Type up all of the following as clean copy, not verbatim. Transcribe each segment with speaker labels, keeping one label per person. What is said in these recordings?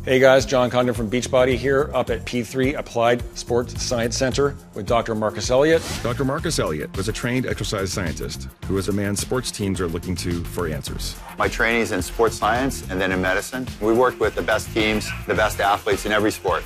Speaker 1: Hey guys, Jon Congdon from Beachbody here up at P3 Applied Sports Science Center with Dr. Marcus Elliott.
Speaker 2: Dr. Marcus Elliott was a trained exercise scientist who is a man sports teams are looking to for answers.
Speaker 3: My training is in sports science and then in medicine. We worked with the best teams, the best athletes in every sport.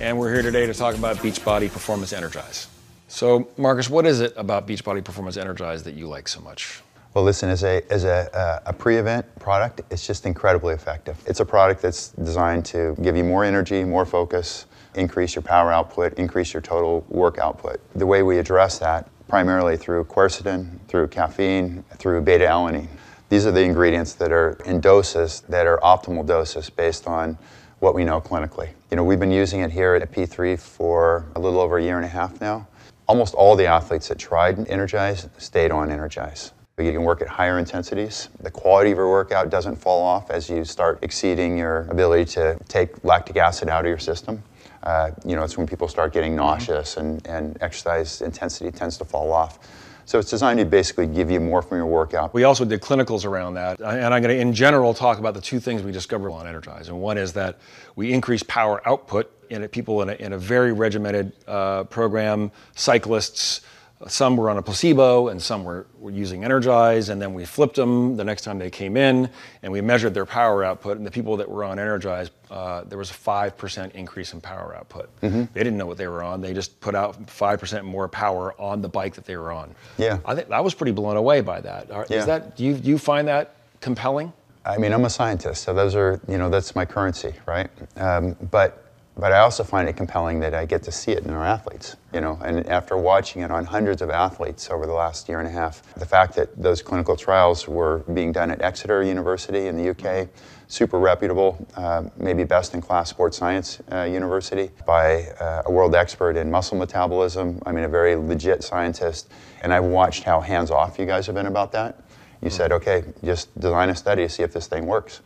Speaker 1: And we're here today to talk about Beachbody Performance Energize. So, Marcus, what is it about Beachbody Performance Energize that you like so much?
Speaker 3: Well, listen, as a pre-event product, it's just incredibly effective. It's a product that's designed to give you more energy, more focus, increase your power output, increase your total work output. The way we address that, primarily through quercetin, through caffeine, through beta-alanine. These are the ingredients that are in doses that are optimal doses based on what we know clinically. You know, we've been using it here at P3 for a little over a year and a half now. Almost all the athletes that tried Energize stayed on Energize. You can work at higher intensities. The quality of your workout doesn't fall off as you start exceeding your ability to take lactic acid out of your system. It's when people start getting nauseous and exercise intensity tends to fall off. So it's designed to basically give you more from your workout.
Speaker 1: We also did clinicals around that, and I'm going to, in general, talk about the two things we discovered on Energize. And one is that we increase power output in people in a very regimented program, cyclists. Some were on a placebo and some were using Energize, and then we flipped them the next time they came in and we measured their power output, and the people that were on Energize, there was a 5% increase in power output. Mm-hmm. They didn't know what they were on. They just put out 5% more power on the bike that they were on.
Speaker 3: Yeah.
Speaker 1: I think I was pretty blown away by that.
Speaker 3: Yeah.
Speaker 1: Do you find that compelling?
Speaker 3: I mean, I'm a scientist, so that's my currency, right? But I also find it compelling that I get to see it in our athletes, and after watching it on hundreds of athletes over the last year and a half, the fact that those clinical trials were being done at Exeter University in the UK, super reputable, maybe best-in-class sports science university by a world expert in muscle metabolism, a very legit scientist, and I've watched how hands-off you guys have been about that. You said, okay, just design a study to see if this thing works.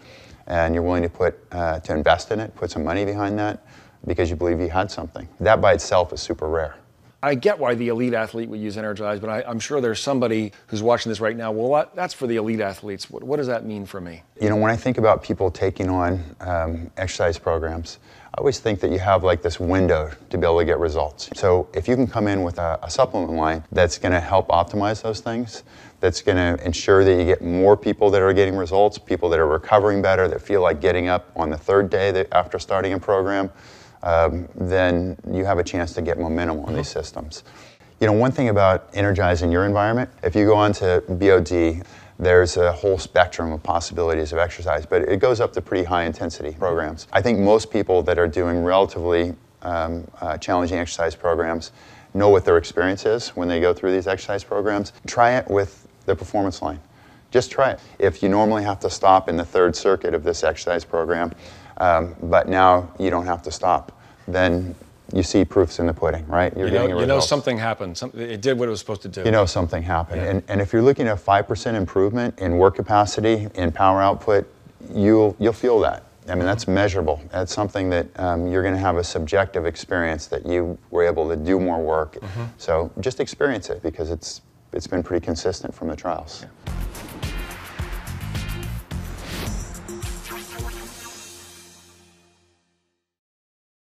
Speaker 3: And you're willing to invest in it, put some money behind that, because you believe you had something. That by itself is super rare.
Speaker 1: I get why the elite athlete would use Energize, but I'm sure there's somebody who's watching this right now, well, that's for the elite athletes. What does that mean for me?
Speaker 3: When I think about people taking on exercise programs, I always think that you have this window to be able to get results. So if you can come in with a supplement line that's going to help optimize those things, that's going to ensure that you get more people that are getting results, people that are recovering better, that feel like getting up on the third day after starting a program, then you have a chance to get momentum on these systems. One thing about energizing your environment, if you go onto BOD, there's a whole spectrum of possibilities of exercise, but it goes up to pretty high intensity programs. I think most people that are doing relatively challenging exercise programs know what their experience is when they go through these exercise programs. Try it with the performance line. Just try it. If you normally have to stop in the third circuit of this exercise program, but now you don't have to stop, then you see proofs in the pudding, right? You're getting results.
Speaker 1: You know something happened. It did what it was supposed to do.
Speaker 3: You know something happened. Yeah. And if you're looking at a 5% improvement in work capacity, in power output, you'll feel that. That's measurable. That's something that you're going to have a subjective experience that you were able to do more work. Mm-hmm. So just experience it because it's been pretty consistent from the trials.
Speaker 1: Yeah.